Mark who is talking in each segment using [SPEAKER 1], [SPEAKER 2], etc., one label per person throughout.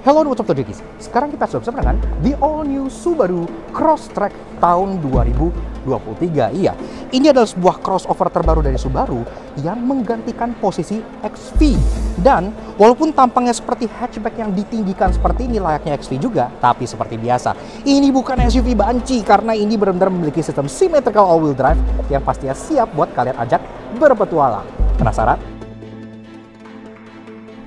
[SPEAKER 1] Hello, what's up Tojikis? Sekarang kita sudah bersama dengan the all new Subaru Crosstrek tahun 2023. Iya, ini adalah sebuah crossover terbaru dari Subaru yang menggantikan posisi XV. Dan walaupun tampangnya seperti hatchback yang ditinggikan seperti ini layaknya XV juga, tapi seperti biasa, ini bukan SUV banci karena ini benar-benar memiliki sistem symmetrical all-wheel drive yang pastinya siap buat kalian ajak berpetualang. Penasaran?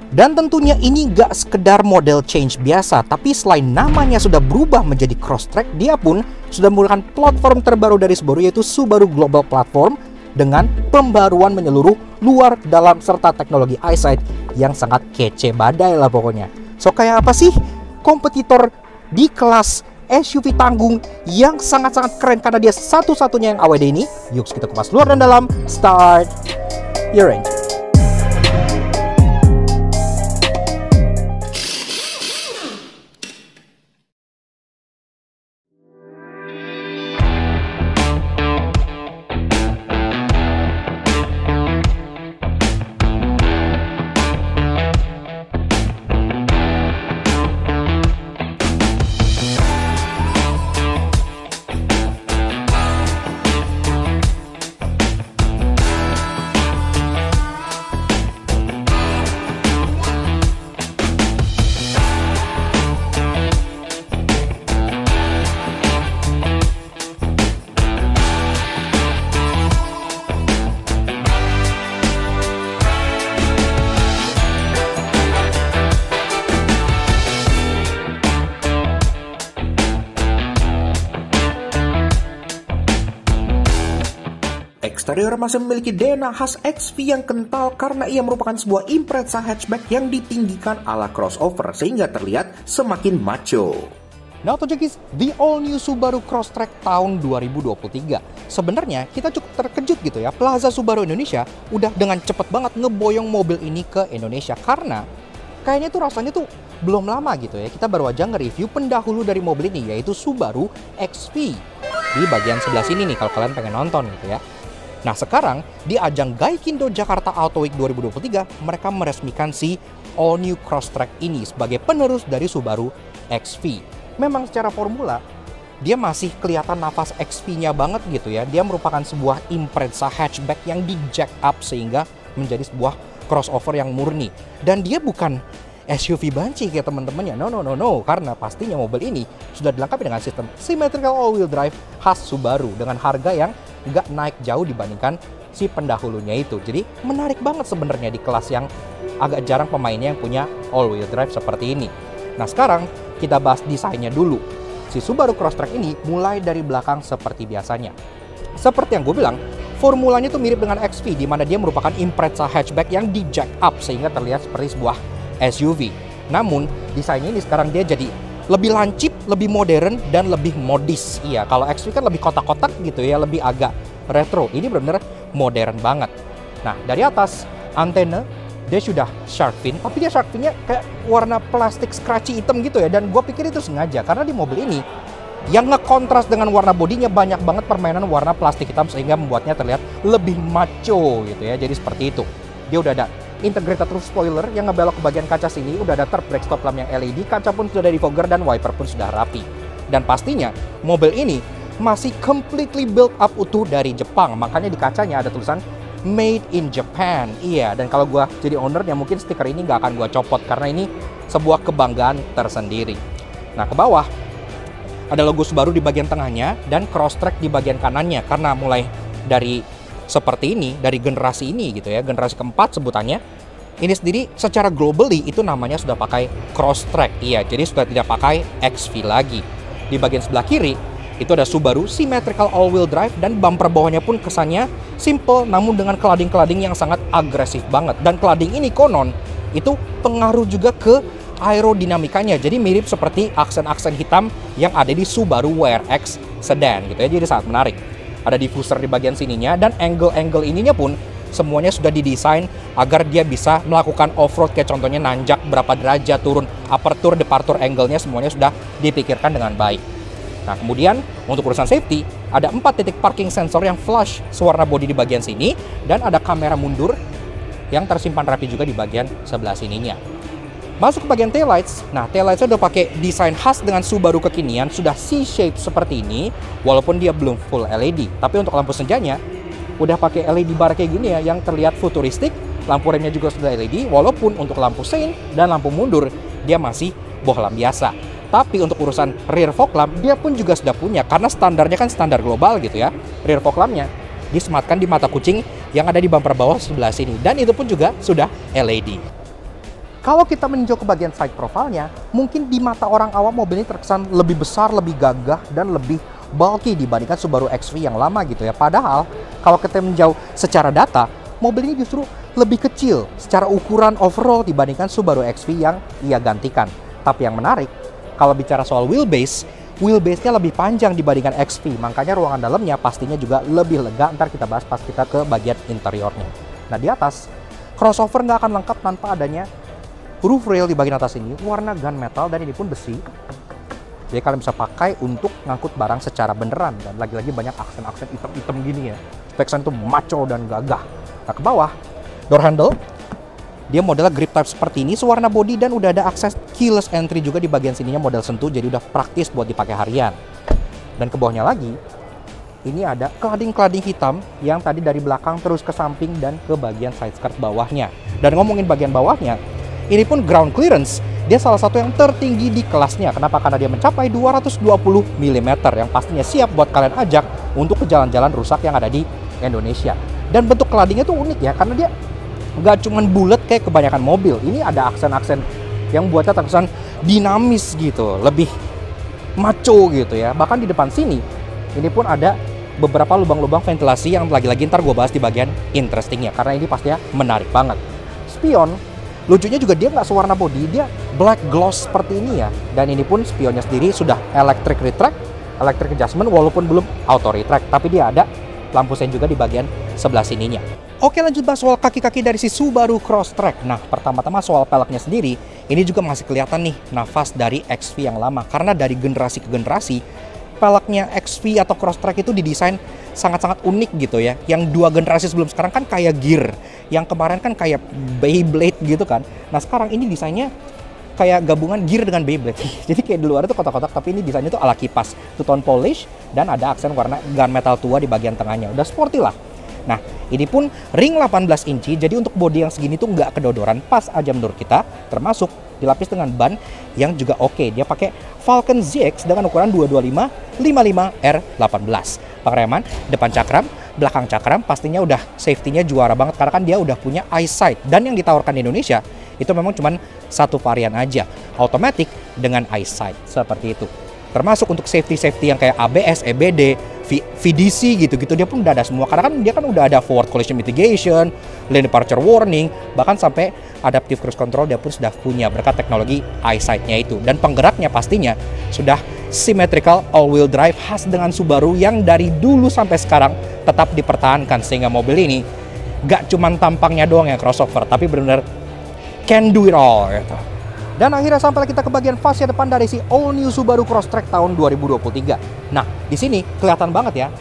[SPEAKER 1] Dan tentunya ini gak sekedar model change biasa, tapi selain namanya sudah berubah menjadi Crosstrek, dia pun sudah menggunakan platform terbaru dari Subaru, yaitu Subaru Global Platform dengan pembaruan menyeluruh luar, dalam, serta teknologi EyeSight yang sangat kece badai lah pokoknya. So kayak apa sih kompetitor di kelas SUV tanggung yang sangat-sangat keren karena dia satu-satunya yang AWD ini? Yuk kita kupas luar dan dalam, start your engine. Eksterior masih memiliki DNA khas XV yang kental karena ia merupakan sebuah Impreza hatchback yang ditinggikan ala crossover sehingga terlihat semakin macho. Nah Tojikis, the all new Subaru Crosstrek tahun 2023. Sebenarnya kita cukup terkejut gitu ya, Plaza Subaru Indonesia udah dengan cepet banget ngeboyong mobil ini ke Indonesia karena kayaknya tuh rasanya tuh belum lama gitu ya. Kita baru aja nge-review pendahulu dari mobil ini yaitu Subaru XV. Di bagian sebelah sini nih kalau kalian pengen nonton gitu ya. Nah sekarang di ajang Gaikindo Jakarta Auto Week 2023 mereka meresmikan si all new Crosstrek ini sebagai penerus dari Subaru XV. Memang secara formula dia masih kelihatan nafas XV-nya banget gitu ya. Dia merupakan sebuah Impreza hatchback yang di jack up sehingga menjadi sebuah crossover yang murni. Dan dia bukan SUV banci kayak teman-temannya. No. Karena pastinya mobil ini sudah dilengkapi dengan sistem symmetrical all-wheel drive khas Subaru dengan harga yang nggak naik jauh dibandingkan si pendahulunya itu. Jadi menarik banget sebenarnya di kelas yang agak jarang pemainnya yang punya all-wheel drive seperti ini. Nah sekarang kita bahas desainnya dulu. Si Subaru Crosstrek ini mulai dari belakang seperti biasanya. Seperti yang gue bilang, formulanya tuh mirip dengan XV di mana dia merupakan Impreza hatchback yang di jack up sehingga terlihat seperti sebuah SUV. Namun desainnya ini sekarang dia jadi lebih lancip, lebih modern, dan lebih modis. Iya, kalau XV kan lebih kotak-kotak gitu ya, lebih agak retro. Ini benar-benar modern banget. Nah, dari atas antena dia sudah shark fin, tapi dia shark finnya kayak warna plastik scratchy hitam gitu ya. Dan gue pikir itu sengaja karena di mobil ini yang ngekontras dengan warna bodinya banyak banget permainan warna plastik hitam sehingga membuatnya terlihat lebih macho gitu ya. Jadi seperti itu. Dia udah ada integrated roof spoiler yang ngebelok ke bagian kaca sini, udah ada third brake stop lamp yang LED, kaca pun sudah defogger dan wiper pun sudah rapi. Dan pastinya mobil ini masih completely built up utuh dari Jepang, makanya di kacanya ada tulisan Made in Japan. Iya, dan kalau gua jadi ownernya mungkin stiker ini nggak akan gua copot karena ini sebuah kebanggaan tersendiri. Nah ke bawah ada logo Subaru di bagian tengahnya dan Crosstrek di bagian kanannya karena mulai dari seperti ini, dari generasi ini gitu ya, generasi keempat sebutannya. Ini sendiri secara globally itu namanya sudah pakai Crosstrek. Iya, jadi sudah tidak pakai XV lagi. Di bagian sebelah kiri itu ada Subaru Symmetrical All-Wheel Drive dan bumper bawahnya pun kesannya simple namun dengan cladding-cladding yang sangat agresif banget. Dan cladding ini konon itu pengaruh juga ke aerodinamikanya. Jadi mirip seperti aksen-aksen hitam yang ada di Subaru WRX sedan gitu ya. Jadi sangat menarik. Ada diffuser di bagian sininya dan angle-angle ininya pun semuanya sudah didesain agar dia bisa melakukan off-road kayak contohnya nanjak berapa derajat, turun aperture, departure angle-nya semuanya sudah dipikirkan dengan baik. Nah kemudian untuk urusan safety ada 4 titik parking sensor yang flush sewarna bodi di bagian sini dan ada kamera mundur yang tersimpan rapi juga di bagian sebelah sininya.
[SPEAKER 2] Masuk ke bagian taillights. Nah, taillightsnya udah pakai desain khas dengan Subaru kekinian, sudah C-shape seperti ini, walaupun dia belum full LED. Tapi untuk lampu senjanya, udah pakai LED bar kayak gini ya, yang terlihat futuristik. Lampu remnya juga sudah LED, walaupun untuk lampu sein dan lampu mundur, dia masih bohlam biasa. Tapi untuk urusan rear fog lamp, dia pun juga sudah punya, karena standarnya kan standar global gitu ya. Rear fog lampnya disematkan di mata kucing yang ada di bumper bawah sebelah sini. Dan itu pun juga sudah LED. Kalau kita meninjau ke bagian side profile-nya, mungkin di mata orang awam mobil ini terkesan lebih besar, lebih gagah, dan lebih bulky dibandingkan Subaru XV yang lama gitu ya. Padahal, kalau kita meninjau secara data, mobil ini justru lebih kecil secara ukuran overall dibandingkan Subaru XV yang ia gantikan. Tapi yang menarik, kalau bicara soal wheelbase-nya lebih panjang dibandingkan XV. Makanya ruangan dalamnya pastinya juga lebih lega. Ntar kita bahas pas kita ke bagian interiornya. Nah, di atas, crossover nggak akan lengkap tanpa adanya roof rail di bagian atas ini warna gunmetal, dan ini pun besi. Jadi kalian bisa pakai untuk ngangkut barang secara beneran, dan lagi-lagi banyak aksen-aksen hitam-hitam gini ya. Speksan itu maco dan gagah. Nah, ke bawah, door handle dia modelnya grip type seperti ini, sewarna body, dan udah ada akses keyless entry juga di bagian sininya, model sentuh, jadi udah praktis buat dipakai harian. Dan ke bawahnya lagi, ini ada cladding-cladding hitam yang tadi dari belakang terus ke samping dan ke bagian side skirt bawahnya. Dan ngomongin bagian bawahnya, ini pun ground clearance, dia salah satu yang tertinggi di kelasnya. Kenapa? Karena dia mencapai 220 mm, yang pastinya siap buat kalian ajak untuk ke jalan-jalan rusak yang ada di Indonesia. Dan bentuk claddingnya tuh unik ya, karena dia nggak cuman bulat kayak kebanyakan mobil. Ini ada aksen-aksen yang buatnya terkesan dinamis gitu, lebih maco gitu ya. Bahkan di depan sini, ini pun ada beberapa lubang-lubang ventilasi yang lagi-lagi ntar gue bahas di bagian interestingnya, karena ini pastinya menarik banget. Spion, lucunya juga dia nggak sewarna body, dia black gloss seperti ini ya. Dan ini pun spionnya sendiri sudah electric retract, electric adjustment, walaupun belum auto retract. Tapi dia ada lampu sein juga di bagian sebelah sininya. Oke, lanjut bahas soal kaki-kaki dari si Subaru Crosstrek. Nah, pertama-tama soal peleknya sendiri, ini juga masih kelihatan nih nafas dari XV yang lama. Karena dari generasi ke generasi, peleknya XV atau Crosstrek itu didesain sangat-sangat unik gitu ya. Yang dua generasi sebelum sekarang kan kayak Gear, yang kemarin kan kayak Beyblade gitu kan. Nah, sekarang ini desainnya kayak gabungan Gear dengan Beyblade. Jadi kayak di luar itu kotak-kotak, tapi ini desainnya tuh ala kipas, two-tone polish, dan ada aksen warna gunmetal tua di bagian tengahnya. Udah sporty lah. Nah, ini pun ring 18 inci, jadi untuk bodi yang segini tuh nggak kedodoran, pas aja menurut kita, termasuk dilapis dengan ban yang juga oke. Dia pakai Falcon ZX dengan ukuran 225/55R18. Pengereman depan cakram, belakang cakram pastinya udah safety-nya juara banget, karena kan dia udah punya EyeSight. Dan yang ditawarkan di Indonesia itu memang cuma satu varian aja, automatic dengan EyeSight seperti itu. Termasuk untuk safety yang kayak ABS, EBD, VDC gitu-gitu, dia pun udah ada semua. Karena kan dia kan udah ada forward collision mitigation, lane departure warning, bahkan sampai adaptive cruise control dia pun sudah punya berkat teknologi EyeSight-nya itu. Dan penggeraknya pastinya sudah symmetrical all-wheel drive khas dengan Subaru yang dari dulu sampai sekarang tetap dipertahankan. Sehingga mobil ini gak cuman tampangnya doang yang crossover, tapi benar-benar can do it all gitu. Dan akhirnya sampai kita ke bagian fascia depan dari si all new Subaru Crosstrek tahun 2023. Nah, di sini kelihatan banget ya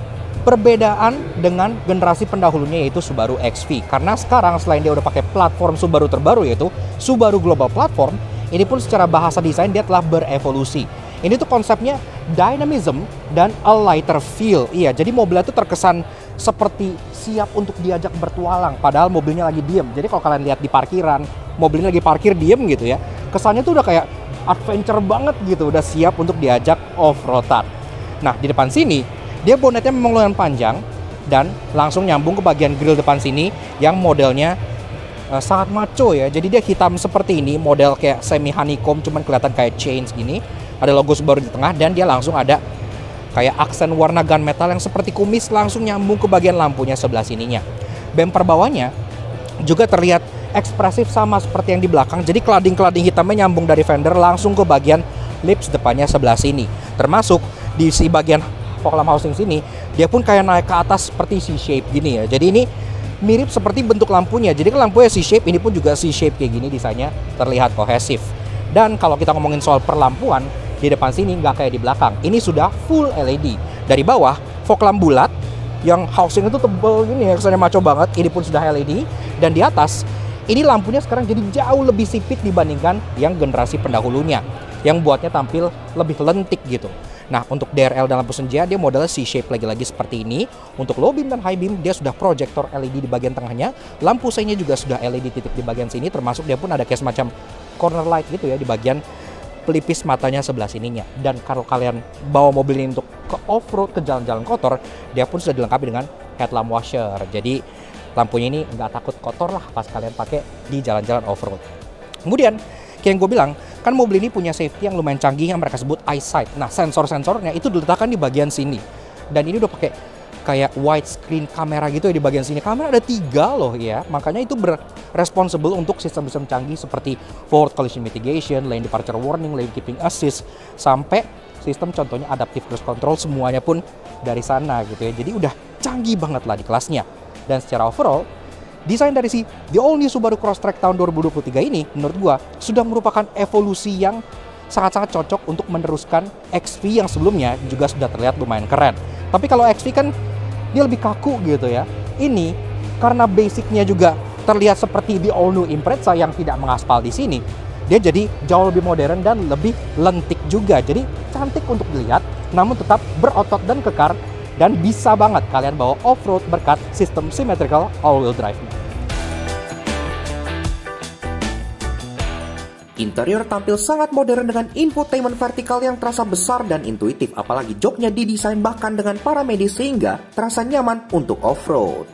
[SPEAKER 2] perbedaan dengan generasi pendahulunya, yaitu Subaru XV. Karena sekarang selain dia udah pakai platform Subaru terbaru yaitu Subaru Global Platform, ini pun secara bahasa desain dia telah berevolusi. Ini tuh konsepnya dynamism dan a lighter feel. Iya, jadi mobilnya tuh terkesan seperti siap untuk diajak bertualang, padahal mobilnya lagi diem. Jadi kalau kalian lihat di parkiran, mobilnya lagi parkir diem gitu ya, kesannya tuh udah kayak adventure banget gitu, udah siap untuk diajak off-roadan. Nah, di depan sini, dia bonetnya memang lumayan panjang dan langsung nyambung ke bagian grill depan sini yang modelnya sangat maco ya. Jadi dia hitam seperti ini, model kayak semi honeycomb, cuman kelihatan kayak chains gini. Ada logo Subaru di tengah dan dia langsung ada kayak aksen warna gunmetal yang seperti kumis langsung nyambung ke bagian lampunya sebelah sininya. Bumper bawahnya juga terlihat ekspresif sama seperti yang di belakang. Jadi cladding hitamnya nyambung dari fender langsung ke bagian lips depannya sebelah sini. Termasuk di si bagian fog lamp housing sini, dia pun kayak naik ke atas seperti C-shape gini ya. Jadi ini mirip seperti bentuk lampunya. Jadi lampunya C-shape, ini pun juga C-shape kayak gini, desainnya terlihat kohesif. Dan kalau kita ngomongin soal perlampuan, di depan sini nggak kayak di belakang. Ini sudah full LED. Dari bawah, fog lamp bulat yang housing itu tebel gini ya, kesannya maco banget. Ini pun sudah LED. Dan di atas, Ini lampunya sekarang jadi jauh lebih sipit dibandingkan yang generasi pendahulunya, yang buatnya tampil lebih lentik gitu. Nah, untuk DRL dan lampu senja dia modelnya C-shape lagi-lagi seperti ini. Untuk low beam dan high beam dia sudah proyektor LED di bagian tengahnya. Lampu seinya juga sudah LED titik di bagian sini, termasuk dia pun ada kayak semacam corner light gitu ya di bagian pelipis matanya sebelah sininya. Dan kalau kalian bawa mobil ini untuk ke off-road, ke jalan-jalan kotor, dia pun sudah dilengkapi dengan headlamp washer. Jadi lampunya ini nggak takut kotor lah pas kalian pakai di jalan-jalan off-road. Kemudian kayak yang gue bilang, kan mobil ini punya safety yang lumayan canggih yang mereka sebut EyeSight. Nah, sensor-sensornya itu diletakkan di bagian sini. Dan ini udah pakai kayak widescreen kamera gitu ya di bagian sini. Kamera ada 3 loh ya. Makanya itu responsible untuk sistem-sistem canggih seperti forward collision mitigation, lane departure warning, lane keeping assist, sampai sistem contohnya adaptive cruise control, semuanya pun dari sana gitu ya. Jadi udah canggih banget lah di kelasnya. Dan secara overall, desain dari si The All New Subaru Crosstrek tahun 2023 ini menurut gua sudah merupakan evolusi yang sangat-sangat cocok untuk meneruskan XV yang sebelumnya juga sudah terlihat lumayan keren. Tapi kalau XV kan dia lebih kaku gitu ya. Ini karena basicnya juga terlihat seperti The All New Impreza yang tidak mengaspal di sini, dia jadi jauh lebih modern dan lebih lentik juga. Jadi cantik untuk dilihat, namun tetap berotot dan kekar. Dan bisa banget kalian bawa off-road berkat sistem symmetrical all-wheel drive.
[SPEAKER 1] Interior tampil sangat modern dengan infotainment vertikal yang terasa besar dan intuitif, apalagi joknya didesain bahkan dengan paramedis sehingga terasa nyaman untuk off-road.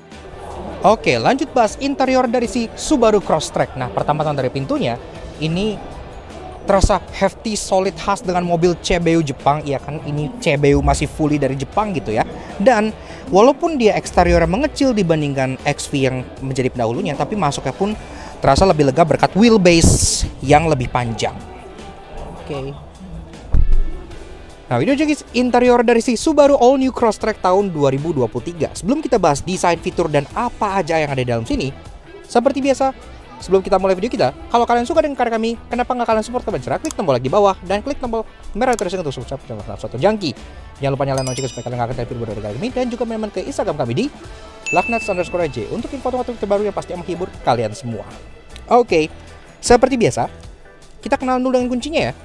[SPEAKER 2] Oke, lanjut bahas interior dari si Subaru Crosstrek. Nah, pertama-tama dari pintunya, ini terasa hefty, solid, khas dengan mobil CBU Jepang. Iya kan, ini CBU masih fully dari Jepang gitu ya. Dan walaupun dia eksteriornya mengecil dibandingkan XV yang menjadi pendahulunya, tapi masuknya pun terasa lebih lega berkat wheelbase yang lebih panjang. Oke. Nah, ini guys, interior dari si Subaru All New Crosstrek tahun 2023. Sebelum kita bahas desain, fitur, dan apa aja yang ada di dalam sini, seperti biasa, sebelum kita mulai video kita, kalau kalian suka dengan karya kami, kenapa nggak kalian support kalian cara klik tombol like di bawah dan klik tombol merah terus untuk subscribe channel Satu Jangki. Jangan lupa nyalain lonceng supaya kalian nggak akan terlewat video dari kami, dan juga memang ke Instagram kami di @lagnuts_j untuk info terbaru yang pasti menghibur kalian semua. Oke, seperti biasa, kita kenal dulu dengan kuncinya ya.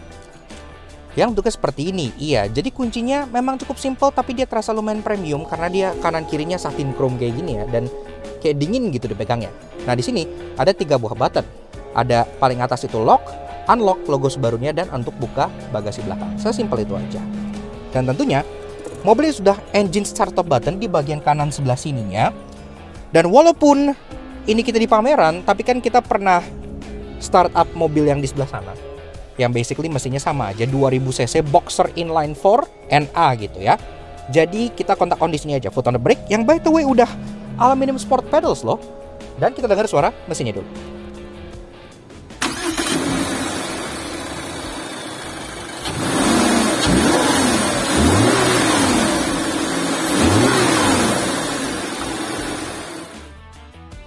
[SPEAKER 2] Yang bentuknya seperti ini. Iya, jadi kuncinya memang cukup simple tapi dia terasa lumayan premium karena dia kanan kirinya satin chrome kayak gini ya, dan kayak dingin gitu dipegangnya. Nah, di sini ada 3 buah button. Ada paling atas itu lock, unlock logo Subarunya, dan untuk buka bagasi belakang. Sesimpel itu aja. Dan tentunya mobil ini sudah engine start top button di bagian kanan sebelah sininya. Dan walaupun ini kita di pameran, tapi kan kita pernah start up mobil yang di sebelah sana, yang basically mesinnya sama aja, 2000 cc Boxer inline 4 NA gitu ya. Jadi kita kontak on di sini aja, foot on the brake, yang by the way udah aluminium sport pedals loh. Dan kita dengar suara mesinnya dulu.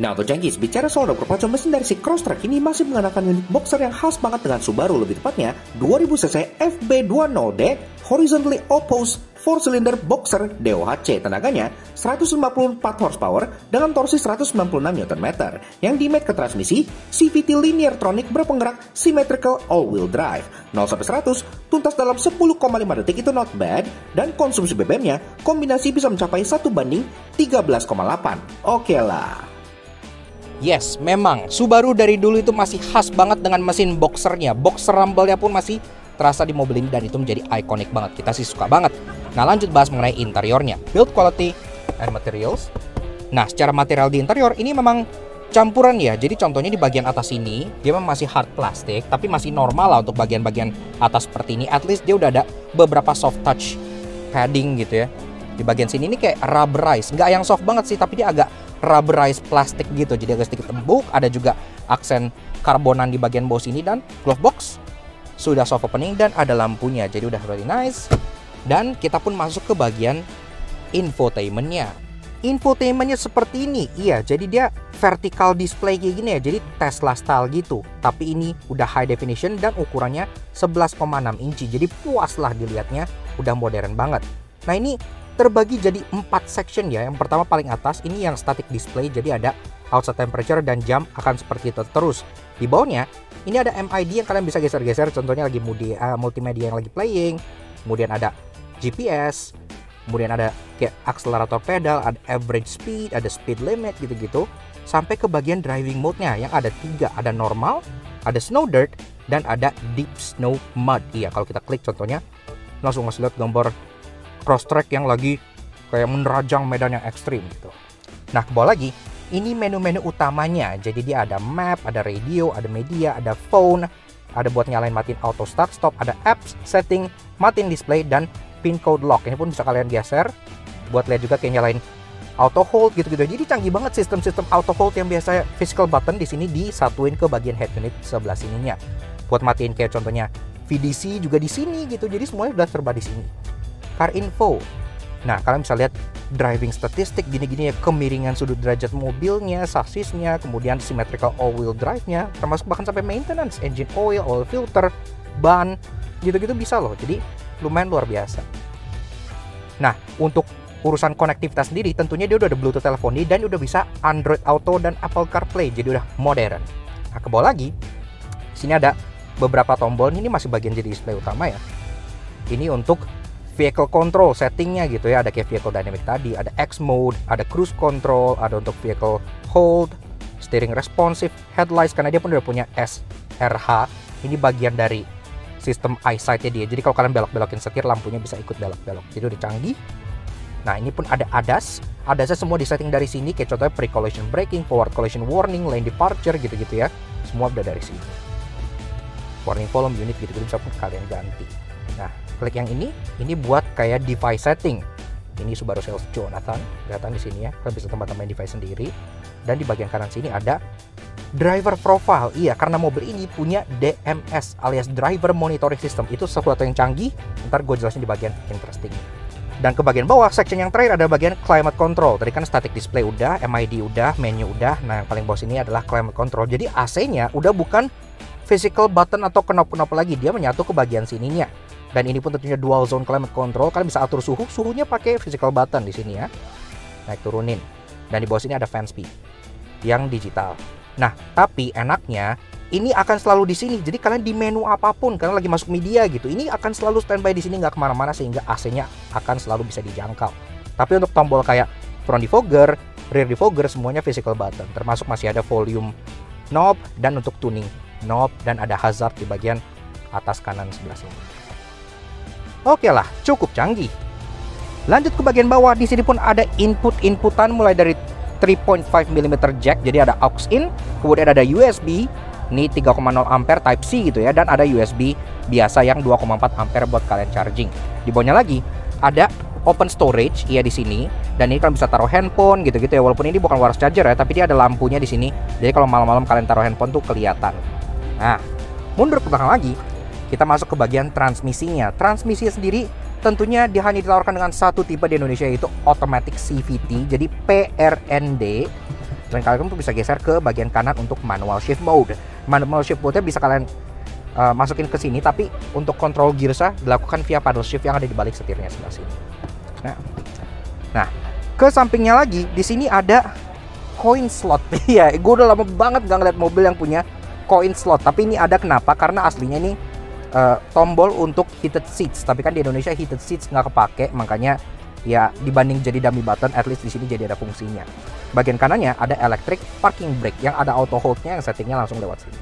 [SPEAKER 1] Nah, untuk Jangkis, bicara soal perpacuan mesin dari si Crosstrek ini masih menggunakan unit boxer yang khas banget dengan Subaru, lebih tepatnya 2000 cc FB20D horizontally opposed 4-cylinder boxer DOHC. Tenaganya 154 horsepower dengan torsi 196 Nm yang dimate ke transmisi CVT Lineartronic berpenggerak symmetrical all-wheel drive. 0-100 tuntas dalam 10,5 detik, itu not bad, dan konsumsi BBM-nya kombinasi bisa mencapai 1:13,8. Oke lah.
[SPEAKER 2] Yes, memang Subaru dari dulu itu masih khas banget dengan mesin boxernya. Boxer rumble-nya pun masih terasa di mobil ini, dan itu menjadi ikonik banget. Kita sih suka banget. Nah, lanjut bahas mengenai interiornya. Build quality and materials. Nah, secara material di interior ini memang campuran ya. Jadi contohnya di bagian atas ini dia memang masih hard plastik, tapi masih normal lah untuk bagian-bagian atas seperti ini. At least dia udah ada beberapa soft touch padding gitu ya. Di bagian sini ini kayak rubberized, nggak yang soft banget sih, tapi dia agak rubberized plastik gitu, jadi agak sedikit empuk. Ada juga aksen karbonan di bagian bawah sini, dan glove box sudah soft opening dan ada lampunya, jadi udah very nice. Dan kita pun masuk ke bagian infotainmentnya. Infotainmentnya seperti ini, iya, jadi dia vertical display kayak gini ya, jadi Tesla style gitu. Tapi ini udah high definition dan ukurannya 11,6 inci, jadi puas lah dilihatnya, udah modern banget. Nah, ini terbagi jadi 4 section ya. Yang pertama paling atas ini yang static display, jadi ada outside temperature, dan jam akan seperti itu terus. Di bawahnya ini ada MID yang kalian bisa geser-geser, contohnya lagi multimedia yang lagi playing, kemudian ada GPS, kemudian ada kayak akselerator pedal, ada average speed, ada speed limit gitu-gitu, sampai ke bagian driving mode-nya yang ada 3, ada normal, ada snow dirt, dan ada deep snow mud. Iya, kalau kita klik contohnya langsung ngasih lihat gambar cross track yang lagi kayak menerajang medan yang ekstrim gitu. Nah, ke bawah lagi ini menu-menu utamanya. Jadi dia ada map, ada radio, ada media, ada phone, ada buat nyalain matiin auto start stop, ada apps, setting, matiin display, dan pin code lock. Ini pun bisa kalian geser buat lihat juga kayak nyalain auto hold gitu-gitu. Jadi canggih banget sistem-sistem auto hold yang biasa physical button di sini disatuin ke bagian head unit sebelah sininya. Buat matiin kayak contohnya VDC juga di sini gitu. Jadi semuanya udah serba di sini. Car info. Nah, kalian bisa lihat driving statistik gini-gini ya, kemiringan sudut derajat mobilnya, sasisnya, kemudian symmetrical all-wheel drive-nya, termasuk bahkan sampai maintenance, engine oil, oil filter, ban, gitu-gitu bisa loh. Jadi lumayan luar biasa. Nah, untuk urusan konektivitas sendiri, tentunya dia udah ada Bluetooth teleponi dan udah bisa Android Auto dan Apple CarPlay, jadi udah modern. Nah, ke bawah lagi, sini ada beberapa tombol. Ini masih bagian jadi display utama ya. Ini untuk vehicle control settingnya gitu ya, ada kayak vehicle dynamic tadi, ada X mode, ada cruise control, ada untuk vehicle hold, steering responsive, headlights karena dia pun udah punya SRH. Ini bagian dari sistem eyesight-nya dia. Jadi kalau kalian belok-belokin setir, lampunya bisa ikut belok-belok. Jadi udah canggih. Nah, ini pun ada ADAS. ADAS-nya semua disetting dari sini, kayak contohnya pre-collision braking, forward collision warning, lane departure gitu-gitu ya. Semua udah dari sini. Warning volume unit gitu-gitu bisa pun kalian ganti. Nah, klik yang ini buat kayak device setting. Ini Subaru Sales Jonathan, kelihatan di sini ya. Kalian bisa tambah-tambahin device sendiri. Dan di bagian kanan sini ada driver profile. Iya, karena mobil ini punya DMS alias driver monitoring system. Itu sesuatu yang canggih. Ntar gue jelasin di bagian interesting. Dan ke bagian bawah, section yang terakhir ada bagian climate control. Tadi kan static display udah, MID udah, menu udah. Nah, yang paling bawah sini adalah climate control. Jadi AC-nya udah bukan physical button atau knob-knob lagi, dia menyatu ke bagian sininya. Dan ini pun tentunya dual zone climate control. Kalian bisa atur suhunya pakai physical button di sini ya. Naik turunin. Dan di bawah sini ada fan speed yang digital. Nah, tapi enaknya ini akan selalu di sini. Jadi kalian di menu apapun, kalian lagi masuk media gitu, ini akan selalu standby di sini, nggak kemana-mana, sehingga AC-nya akan selalu bisa dijangkau. Tapi untuk tombol kayak front defogger, rear defogger, semuanya physical button. Termasuk masih ada volume knob dan untuk tuning knob, dan ada hazard di bagian atas kanan sebelah sini. Oke lah, cukup canggih. Lanjut ke bagian bawah, di sini pun ada inputan mulai dari 3.5 mm jack, jadi ada aux in, kemudian ada USB. Ini 3,0 ampere Type C gitu ya, dan ada USB biasa yang 2,4 ampere buat kalian charging. Di bawahnya lagi ada open storage ya di sini, dan ini kalian bisa taruh handphone gitu-gitu ya. Walaupun ini bukan wireless charger ya, tapi dia ada lampunya di sini. Jadi kalau malam-malam kalian taruh handphone tuh kelihatan. Nah, mundur ke belakang lagi, kita masuk ke bagian transmisinya. Transmisi sendiri tentunya dia hanya ditawarkan dengan satu tipe di Indonesia, yaitu automatic CVT, jadi PRND. Dan kalian tuh bisa geser ke bagian kanan untuk manual shift mode. Manual shift mode-nya bisa kalian masukin ke sini, tapi untuk kontrol gearsnya dilakukan via paddle shift yang ada di balik setirnya sebelah sini. Nah, ke sampingnya lagi di sini ada coin slot. Iya, gue udah lama banget gak ngeliat mobil yang punya coin slot. Tapi ini ada kenapa? Karena aslinya ini tombol untuk heated seats. Tapi kan di Indonesia heated seats nggak kepake, makanya ya dibanding jadi dummy button, at least di sini jadi ada fungsinya. Bagian kanannya ada electric parking brake yang ada auto hold-nya, yang settingnya langsung lewat sini.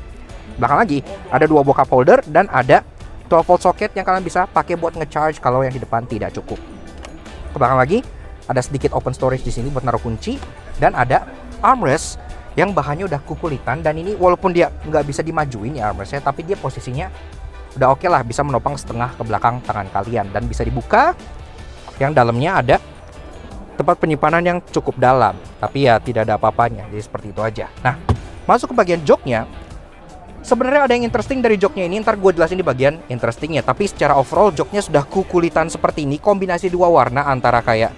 [SPEAKER 2] Belakang lagi ada 2 buah cup holder dan ada 12 volt socket yang kalian bisa pakai buat nge-charge kalau yang di depan tidak cukup. Ke belakang lagi ada sedikit open storage di sini buat naruh kunci, dan ada armrest yang bahannya udah kukulitan, dan ini walaupun dia nggak bisa dimajuin ya armrestnya, tapi dia posisinya udah oke lah, bisa menopang setengah ke belakang tangan kalian, dan bisa dibuka. Yang dalamnya ada tempat penyimpanan yang cukup dalam, tapi ya tidak ada apa-apanya, jadi seperti itu aja. Nah, masuk ke bagian joknya. Sebenarnya ada yang interesting dari joknya ini, ntar gue jelasin di bagian interestingnya. Tapi secara overall joknya sudah kukulitan seperti ini, kombinasi 2 warna antara kayak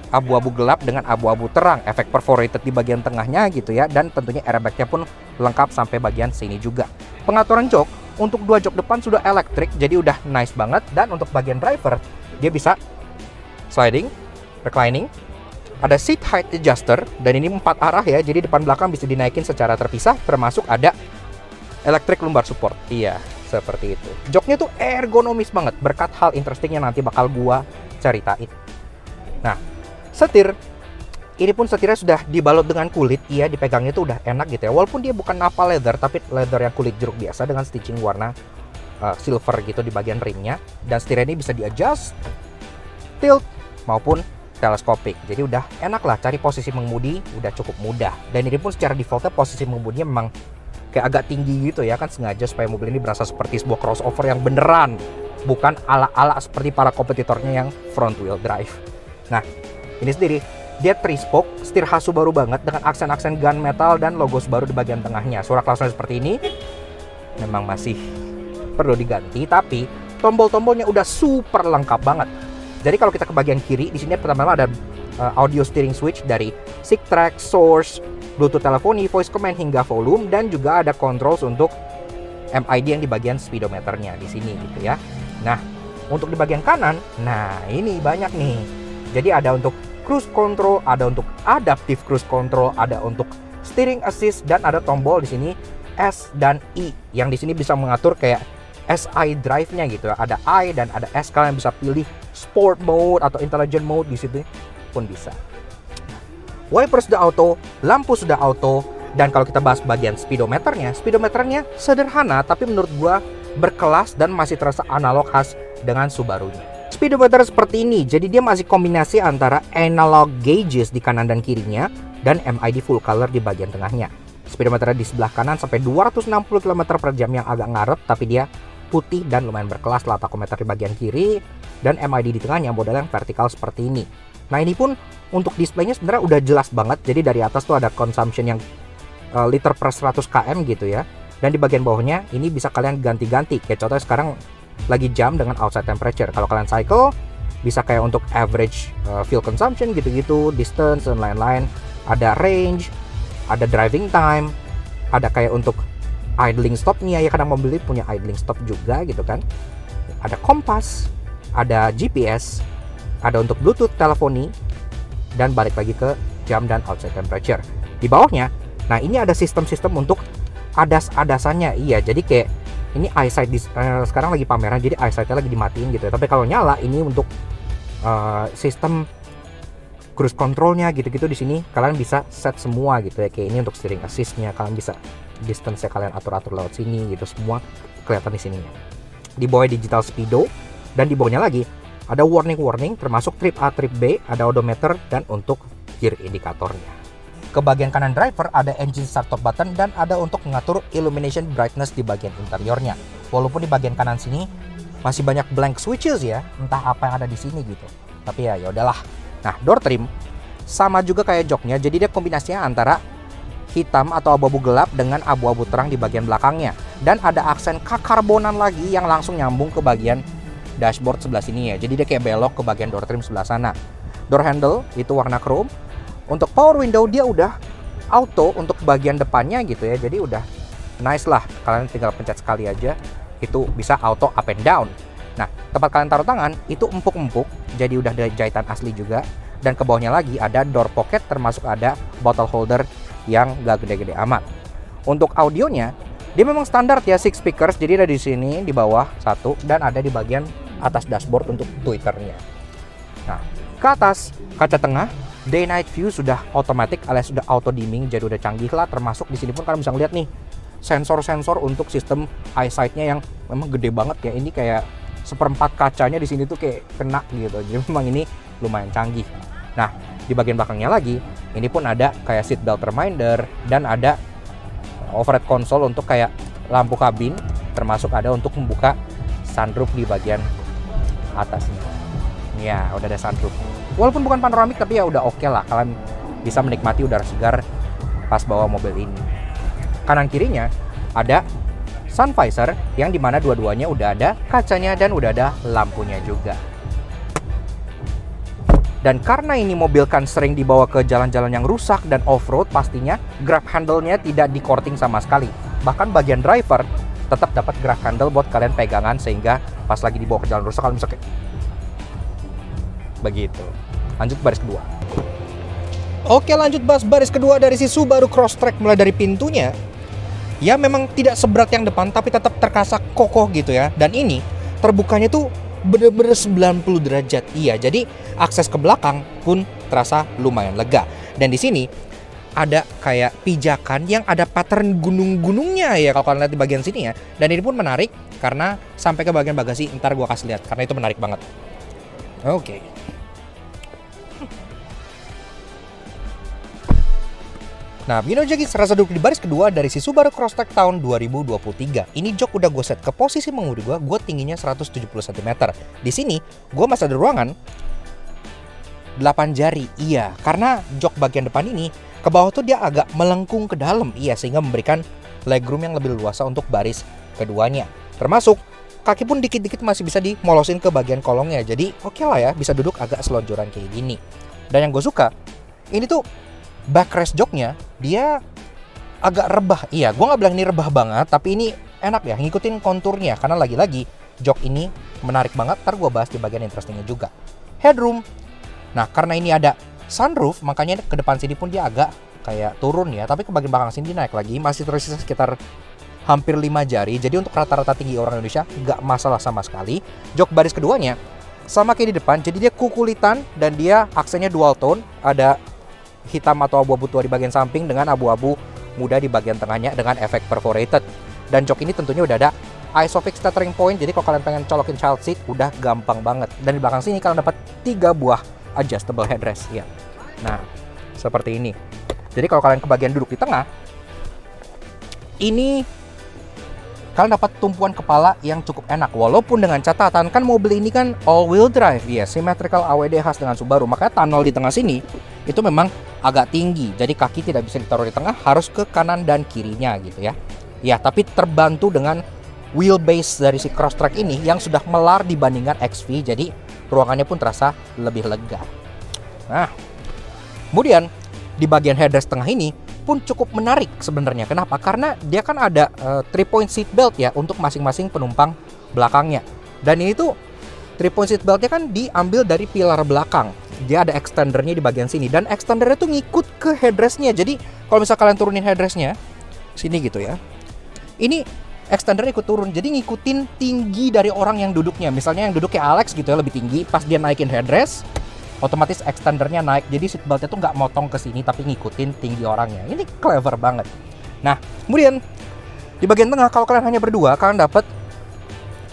[SPEAKER 2] abu-abu gelap dengan abu-abu terang, efek perforated di bagian tengahnya gitu ya, dan tentunya airbagnya pun lengkap sampai bagian sini juga. Pengaturan jok untuk 2 jok depan sudah elektrik, jadi udah nice banget. Dan untuk bagian driver dia bisa sliding, reclining, Ada seat height adjuster, dan ini 4 arah ya, jadi depan belakang bisa dinaikin secara terpisah, termasuk ada electric lumbar support. Iya, seperti itu. Joknya tuh ergonomis banget, berkat hal interesting yang nanti bakal gua ceritain. Nah, setir. Ini pun setirnya sudah dibalut dengan kulit. Iya, dipegangnya tuh udah enak gitu ya. Walaupun dia bukan nappa leather, tapi leather yang kulit jeruk biasa dengan stitching warna silver gitu di bagian rimnya. Dan setirnya ini bisa di-adjust, tilt, maupun teleskopik. Jadi udah enak lah, cari posisi mengemudi udah cukup mudah. Dan ini pun secara defaultnya posisi mengemudinya memang kayak agak tinggi gitu ya, kan sengaja supaya mobil ini berasa seperti sebuah crossover yang beneran, bukan ala-ala seperti para kompetitornya yang front wheel drive. Nah, ini sendiri dia 3-spoke, setir khas Subaru banget dengan aksen-aksen gunmetal dan logo Subaru di bagian tengahnya. Suara klausnya seperti ini memang masih perlu diganti, tapi tombol-tombolnya udah super lengkap banget. Jadi kalau kita ke bagian kiri, di sini pertama ada audio steering switch dari SICK Track, Source, Bluetooth teleponi, voice command hingga volume, dan juga ada controls untuk MID yang di bagian speedometernya di sini gitu ya. Nah, untuk di bagian kanan, nah ini banyak nih. Jadi ada untuk cruise control, ada untuk adaptive cruise control, ada untuk steering assist, dan ada tombol di sini S dan I yang di sini bisa mengatur kayak SI drive-nya gitu ya. Ada I dan ada S, kalian bisa pilih sport mode atau intelligent mode di situ pun bisa. Wiper sudah auto, lampu sudah auto, dan kalau kita bahas bagian speedometernya sederhana tapi menurut gua berkelas dan masih terasa analog khas dengan Subarunya. Speedometer seperti ini, jadi dia masih kombinasi antara analog gauges di kanan dan kirinya dan MID full color di bagian tengahnya. Speedometernya di sebelah kanan sampai 260 km per jam yang agak ngaret, tapi dia putih dan lumayan berkelas lah. Tachometer di bagian kiri dan MID di tengahnya model yang vertikal seperti ini. Nah, ini pun untuk displaynya sebenarnya udah jelas banget. Jadi dari atas tuh ada consumption yang liter per 100 km gitu ya. Dan di bagian bawahnya ini bisa kalian ganti-ganti. Kayak contohnya sekarang lagi jam dengan outside temperature. Kalau kalian cycle bisa kayak untuk average fuel consumption gitu-gitu, distance dan lain-lain. Ada range, ada driving time, ada kayak untuk idling stopnya ya, kadang mobil ini punya idling stop juga gitu kan. Ada kompas, ada GPS, ada untuk Bluetooth teleponi, dan balik lagi ke jam dan outside temperature. Di bawahnya, nah ini ada sistem-sistem untuk adas-adasannya. Iya, jadi kayak ini eyesight sekarang lagi pameran, jadi eyesight-nya lagi dimatiin gitu ya. Tapi kalau nyala ini untuk sistem cruise controlnya gitu-gitu. Di sini kalian bisa set semua gitu ya. Kayak ini untuk steering assist-nya, kalian bisa distance-nya kalian atur-atur lewat sini gitu, semua kelihatan di sini. Di bawah digital speedo, dan di bawahnya lagi ada warning termasuk trip A, trip B, ada odometer, dan untuk gear indikatornya. Ke bagian kanan driver ada engine start stop button dan ada untuk mengatur illumination brightness di bagian interiornya. Walaupun di bagian kanan sini masih banyak blank switches ya, entah apa yang ada di sini gitu. Tapi ya udahlah. Nah, door trim sama juga kayak joknya, jadi dia kombinasinya antara hitam atau abu-abu gelap dengan abu-abu terang di bagian belakangnya. Dan ada aksen kakarbonan lagi yang langsung nyambung ke bagian dashboard sebelah sini ya. Jadi dia kayak belok ke bagian door trim sebelah sana. Door handle itu warna chrome. Untuk power window dia udah auto untuk bagian depannya gitu ya. Jadi udah nice lah. Kalian tinggal pencet sekali aja itu bisa auto up and down. Nah, tempat kalian taruh tangan itu empuk-empuk. Jadi udah ada jahitan asli juga. Dan ke bawahnya lagi ada door pocket, termasuk ada bottle holder yang gak gede-gede amat. Untuk audionya dia memang standar ya, 6 speakers. Jadi ada di sini di bawah satu dan ada di bagian atas dashboard untuk tweeternya. Nah, ke atas kaca tengah day night view sudah otomatis alias sudah auto dimming, jadi udah canggih lah. Termasuk di sini pun kalian bisa ngeliat nih sensor-sensor untuk sistem eyesight-nya yang memang gede banget ya. Ini kayak seperempat kacanya di sini tuh kayak kena gitu. Jadi memang ini lumayan canggih. Nah, di bagian belakangnya lagi ini pun ada kayak seat belt reminder dan ada overhead console untuk kayak lampu kabin, termasuk ada untuk membuka sunroof di bagian atasnya. Ya, udah ada sunroof. Walaupun bukan panoramik tapi ya udah oke lah, kalian bisa menikmati udara segar pas bawa mobil ini. Kanan kirinya ada sun visor yang dimana dua-duanya udah ada kacanya dan udah ada lampunya juga. Dan karena ini mobil kan sering dibawa ke jalan-jalan yang rusak dan off-road, pastinya grab handle-nya tidak di-courting sama sekali. Bahkan bagian driver tetap dapat grab handle buat kalian pegangan, sehingga pas lagi dibawa ke jalan rusak kalian bisa kayak begitu. Lanjut ke baris kedua. Oke, lanjut bahas baris kedua dari si Subaru Crosstrek. Mulai dari pintunya, ya memang tidak seberat yang depan, tapi tetap terasa kokoh gitu ya. Dan ini terbukanya tuh bener-bener 90 derajat. Iya, jadi akses ke belakang pun terasa lumayan lega. Dan di sini ada kayak pijakan yang ada pattern gunung-gunungnya ya kalau kalian lihat di bagian sini ya. Dan ini pun menarik karena sampai ke bagian bagasi, ntar gua kasih lihat karena itu menarik banget. Oke. Nah, begini aja guys, rasa duduk di baris kedua dari si Subaru Crosstrek tahun 2023. Ini jok udah gue set ke posisi mengemudi gue tingginya 170 cm. Di sini, gue masih ada ruangan 8 jari, iya. Karena jok bagian depan ini, ke bawah tuh dia agak melengkung ke dalam, iya. Sehingga memberikan legroom yang lebih luas untuk baris keduanya. Termasuk, kaki pun dikit-dikit masih bisa dimolosin ke bagian kolongnya. Jadi, oke lah ya, bisa duduk agak selonjoran kayak gini. Dan yang gue suka, ini tuh backrest joknya dia agak rebah. Iya, gue nggak bilang ini rebah banget, tapi ini enak ya ngikutin konturnya. Karena lagi-lagi jok ini menarik banget. Ntar gue bahas di bagian interestingnya juga. Headroom. Nah, karena ini ada sunroof, makanya ke depan sini pun dia agak kayak turun ya. Tapi ke bagian belakang sini naik lagi. Masih tersisa sekitar hampir 5 jari. Jadi untuk rata-rata tinggi orang Indonesia nggak masalah sama sekali. Jok baris keduanya sama kayak di depan. Jadi dia kukulitan dan dia aksennya dual tone. Ada hitam atau abu-abu tua di bagian samping dengan abu-abu muda di bagian tengahnya dengan efek perforated. Dan jok ini tentunya udah ada ISOFIX tethering point, jadi kalau kalian pengen colokin child seat udah gampang banget. Dan di belakang sini kalian dapat 3 buah adjustable headrest ya. Nah, seperti ini. Jadi kalau kalian ke bagian duduk di tengah, ini kalian dapat tumpuan kepala yang cukup enak. Walaupun dengan catatan kan mobil ini kan all wheel drive ya, symmetrical AWD khas dengan Subaru. Makanya tunnel di tengah sini itu memang agak tinggi. Jadi kaki tidak bisa ditaruh di tengah, harus ke kanan dan kirinya gitu ya. Ya, tapi terbantu dengan wheelbase dari si Crosstrek ini yang sudah melar dibandingkan XV. Jadi ruangannya pun terasa lebih lega. Nah, kemudian di bagian headrest tengah ini pun cukup menarik sebenarnya. Kenapa? Karena dia kan ada 3-point seat belt ya untuk masing-masing penumpang belakangnya. Dan ini tuh 3-point seat beltnya kan diambil dari pilar belakang. Dia ada extendernya di bagian sini dan extendernya tuh ngikut ke headrestnya. Jadi kalau misal kalian turunin headrestnya sini gitu ya, ini extender ikut turun. Jadi ngikutin tinggi dari orang yang duduknya. Misalnya yang duduk kayak Alex gitu ya, lebih tinggi. Pas dia naikin headrest, otomatis extendernya naik. Jadi seatbeltnya tuh nggak motong ke sini tapi ngikutin tinggi orangnya. Ini clever banget. Nah, kemudian di bagian tengah kalau kalian hanya berdua, kalian dapat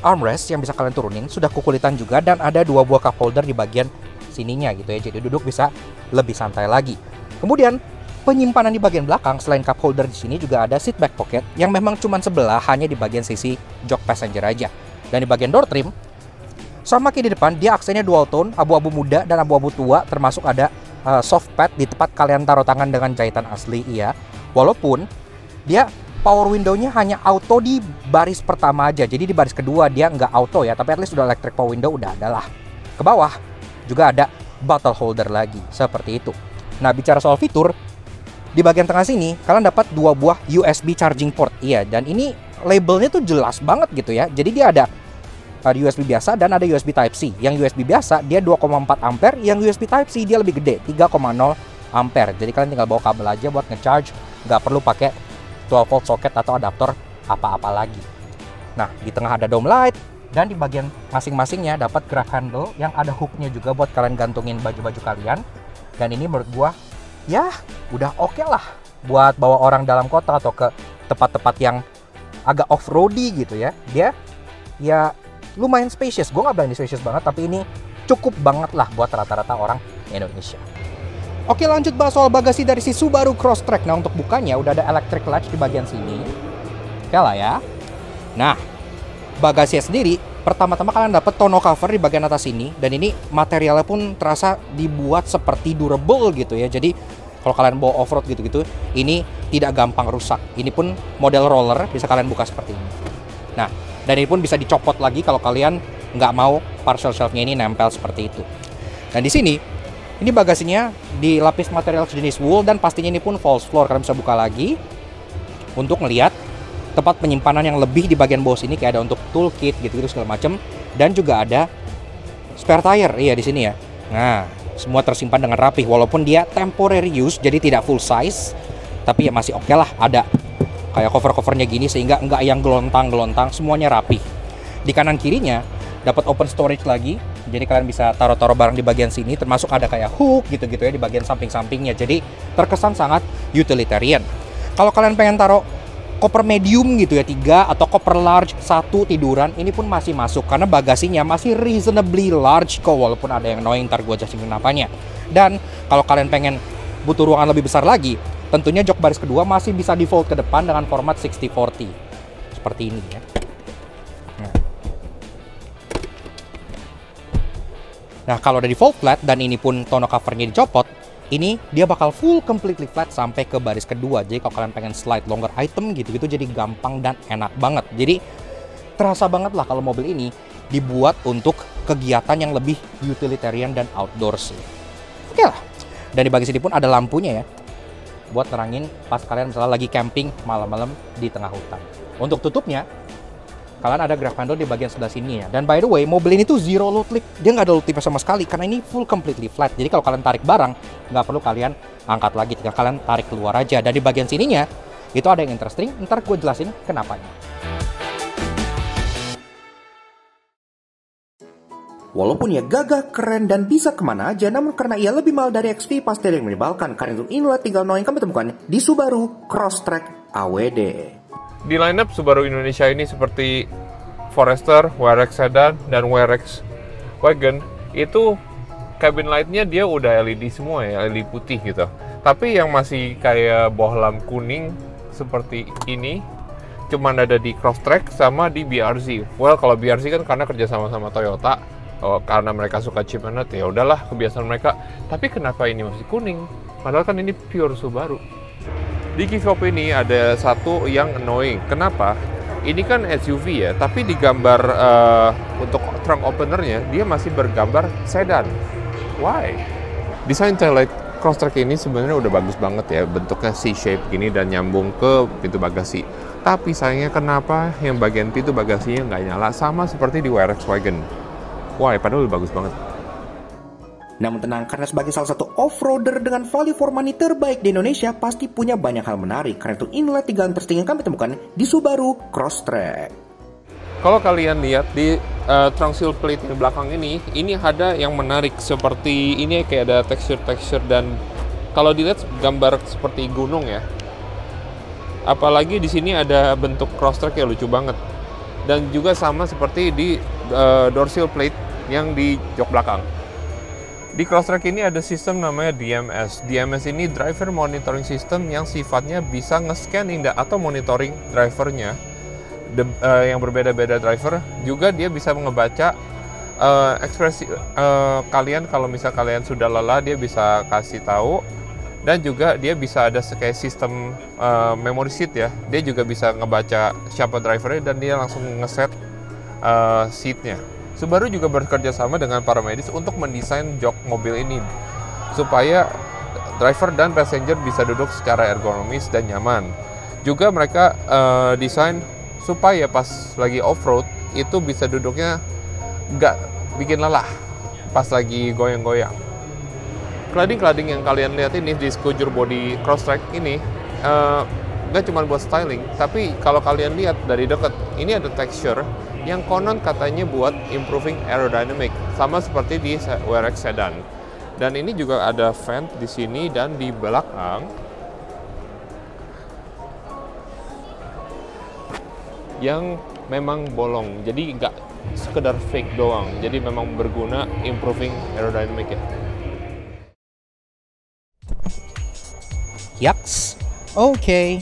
[SPEAKER 2] armrest yang bisa kalian turunin, sudah kukulitan juga, dan ada 2 buah cup holder di bagian sininya gitu ya. Jadi duduk bisa lebih santai lagi. Kemudian penyimpanan di bagian belakang selain cup holder di sini juga ada seat back pocket yang memang cuma sebelah, hanya di bagian sisi jok passenger aja. Dan di bagian door trim sama kayak di depan, dia aksennya dual tone, abu-abu muda dan abu-abu tua, termasuk ada soft pad di tempat kalian taruh tangan dengan jahitan asli iya. Walaupun dia power window-nya hanya auto di baris pertama aja. Jadi di baris kedua dia nggak auto ya, tapi at least udah electric power window udah ada lah. Ke bawah juga ada bottle holder lagi seperti itu. Nah, bicara soal fitur, di bagian tengah sini kalian dapat 2 buah USB charging port. Iya, dan ini labelnya tuh jelas banget gitu ya. Jadi dia ada USB biasa dan ada USB Type-C. Yang USB biasa dia 2,4 ampere, yang USB Type-C dia lebih gede, 3,0 ampere. Jadi kalian tinggal bawa kabel aja buat ngecharge, nggak perlu pakai 12 volt socket atau adaptor apa-apa lagi. Nah, di tengah ada dome light, dan di bagian masing-masingnya dapat grab handle yang ada hooknya juga buat kalian gantungin baju-baju kalian. Dan ini menurut gua ya udah oke lah buat bawa orang dalam kota atau ke tempat-tempat yang agak off-roady gitu ya. Dia ya lumayan spacious. Gue nggak bilang ini spacious banget, tapi ini cukup banget lah buat rata-rata orang Indonesia. Oke, lanjut bahas soal bagasi dari si Subaru Crosstrek. Nah, untuk bukanya udah ada electric latch di bagian sini. Oke lah ya. Nah, bagasinya sendiri pertama-tama kalian dapat tonneau cover di bagian atas ini, dan ini materialnya pun terasa dibuat seperti durable gitu ya. Jadi kalau kalian bawa off-road gitu-gitu, ini tidak gampang rusak. Ini pun model roller, bisa kalian buka seperti ini. Nah, dan ini pun bisa dicopot lagi kalau kalian nggak mau partial shelf-nya ini nempel seperti itu. Dan di sini, ini bagasinya dilapis material sejenis wool, dan pastinya ini pun false floor. Kalian bisa buka lagi untuk ngelihat tempat penyimpanan yang lebih di bagian bawah sini, kayak ada untuk toolkit gitu-gitu segala macam, dan juga ada spare tire iya di sini ya. Nah, Semua tersimpan dengan rapih, walaupun dia temporary use, jadi tidak full size, tapi ya masih oke lah, ada kayak cover-covernya gini sehingga nggak yang gelontang-gelontang, semuanya rapih. Di kanan kirinya dapat open storage lagi, jadi kalian bisa taruh-taruh barang di bagian sini, termasuk ada kayak hook gitu-gitu ya di bagian samping-sampingnya, jadi terkesan sangat utilitarian. Kalau kalian pengen taruh koper medium gitu ya 3 atau koper large 1 tiduran, ini pun masih masuk karena bagasinya masih reasonably large kok, walaupun ada yang annoying, ntar gue jelasin kenapanya. Dan kalau kalian pengen butuh ruangan lebih besar lagi, tentunya jok baris kedua masih bisa di fold ke depan dengan format 60/40 seperti ini ya. Nah, kalau udah di fold flat dan ini pun tonneau covernya dicopot, ini dia bakal full completely flat sampai ke baris kedua. Jadi kalau kalian pengen slide longer item gitu-gitu jadi gampang dan enak banget. Jadi terasa banget lah kalau mobil ini dibuat untuk kegiatan yang lebih utilitarian dan outdoors. Oke lah. Dan di bagian sini pun ada lampunya ya, buat nerangin pas kalian misalnya lagi camping malam-malam di tengah hutan. Untuk tutupnya, kalian ada grab handle di bagian sebelah sini ya. Dan by the way, mobil ini tuh zero load lip. Dia nggak ada load lipnya sama sekali karena ini full completely flat. Jadi kalau kalian tarik barang, nggak perlu kalian angkat lagi, tinggal kalian tarik keluar aja. Dan di bagian sininya, itu ada yang interesting. Ntar gue jelasin kenapanya.
[SPEAKER 1] Walaupun ya gagah, keren, dan bisa kemana aja, namun karena ia lebih mahal dari XV, pasti ada yang menyebalkan. Karena itu inilah 3 no yang kami temukan di Subaru Crosstrek AWD.
[SPEAKER 3] Di lineup Subaru Indonesia ini seperti Forester, WRX Sedan, dan WRX Wagon, itu cabin lightnya dia udah LED semua ya, LED putih gitu. Tapi yang masih kayak bohlam kuning seperti ini, cuman ada di Crosstrek sama di BRZ. Well, kalau BRZ kan karena kerja sama Toyota, karena mereka suka chip and ya udahlah kebiasaan mereka. Tapi kenapa ini masih kuning? Padahal kan ini pure Subaru. Di Keyshop ini ada satu yang annoying. Kenapa? Ini kan SUV ya, tapi di gambar untuk trunk openernya dia masih bergambar sedan. Why? Desain taillight Crosstrek ini sebenarnya udah bagus banget ya, bentuknya C-shape gini dan nyambung ke pintu bagasi. Tapi sayangnya kenapa yang bagian pintu bagasinya nggak nyala, sama seperti di WRX Wagon. Why? Padahal udah bagus banget.
[SPEAKER 1] Namun tenang, karena sebagai salah satu off-roader dengan value for money terbaik di Indonesia, pasti punya banyak hal menarik. Karena itu inilah 3 interesting yang kami temukan di Subaru Crosstrek.
[SPEAKER 3] Kalau kalian lihat di trunk seal plate di belakang ini ada yang menarik seperti ini, kayak ada tekstur-tekstur, dan kalau dilihat gambar seperti gunung ya. Apalagi di sini ada bentuk Crosstrek yang lucu banget. Dan juga sama seperti di door seal plate yang di jok belakang. Di Crosstrek ini ada sistem namanya DMS. DMS ini Driver Monitoring System yang sifatnya bisa nge-scanning atau monitoring drivernya. Yang berbeda-beda driver. Juga dia bisa ngebaca ekspresi kalian, kalau misal kalian sudah lelah dia bisa kasih tahu. Dan juga dia bisa ada kayak sistem memory seat ya. Dia juga bisa ngebaca siapa drivernya dan dia langsung ngeset seatnya. Subaru juga bekerja sama dengan para medis untuk mendesain jok mobil ini supaya driver dan passenger bisa duduk secara ergonomis dan nyaman. Juga mereka desain supaya pas lagi off-road itu bisa duduknya nggak bikin lelah pas lagi goyang-goyang. Cladding yang kalian lihat ini di Skujur Body Crosstrek ini nggak cuma buat styling, tapi kalau kalian lihat dari dekat ini ada texture yang konon katanya buat improving aerodynamic, sama seperti di WRX Sedan. Dan ini juga ada vent di sini dan di belakang yang memang bolong, jadi nggak sekedar fake doang, jadi memang berguna improving aerodynamic ya.
[SPEAKER 2] Yaks, oke.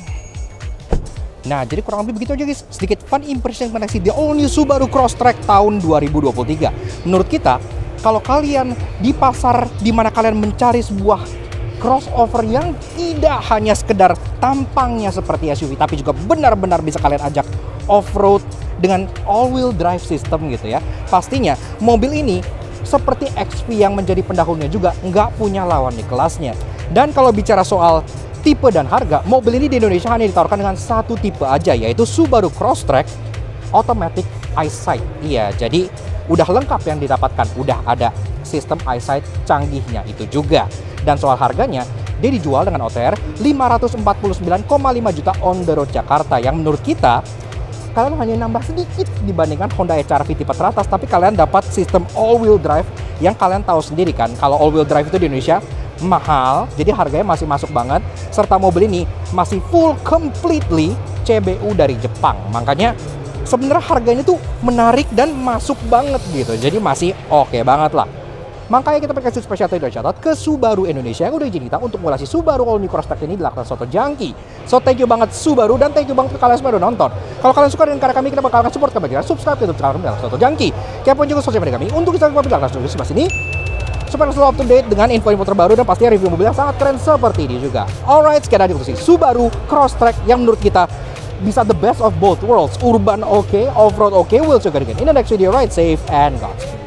[SPEAKER 2] Nah, jadi kurang lebih begitu aja guys. Sedikit fun impression mengenai the all new Subaru Crosstrek tahun 2023. Menurut kita, kalau kalian di pasar di mana kalian mencari sebuah crossover yang tidak hanya sekedar tampangnya seperti SUV, tapi juga benar-benar bisa kalian ajak off-road dengan all-wheel drive system gitu ya. Pastinya mobil ini seperti XV yang menjadi pendahulunya juga nggak punya lawan di kelasnya. Dan kalau bicara soal tipe dan harga, mobil ini di Indonesia hanya ditawarkan dengan satu tipe aja, yaitu Subaru Crosstrek Automatic Eyesight. Iya, jadi udah lengkap yang didapatkan. Udah ada sistem eyesight canggihnya itu juga. Dan soal harganya, dia dijual dengan OTR 549,5 juta on the road Jakarta, yang menurut kita kalian hanya nambah sedikit dibandingkan Honda HR-V tipe teratas, tapi kalian dapat sistem all-wheel drive yang kalian tahu sendiri kan, kalau all-wheel drive itu di Indonesia mahal, jadi harganya masih masuk banget, serta mobil ini masih full completely CBU dari Jepang. Makanya sebenarnya harganya tuh menarik dan masuk banget gitu, jadi masih oke banget lah. Makanya kita kasih spesial thank you shout out ke Subaru Indonesia yang udah izin kita untuk ngulasi Subaru All New Crosstrek ini di Laksan Soto Junkie. So thank you banget Subaru, dan thank you banget ke kalian semua udah nonton. Kalau kalian suka dengan karya kami, kita bakal support kami dengan subscribe ke YouTube channel kami Laksan Soto Junkie. Kepoin juga sosial media kami untuk Instagram kami Laksan Soto Junkie sebelah sini, supaya selalu up to date dengan info-info terbaru dan pastinya review mobil yang sangat keren seperti ini juga. Alright, sekian dari Subaru Crosstrek yang menurut kita bisa the best of both worlds. Urban oke, off-road oke. We'll see you again in the next video. Ride safe and Godspeed.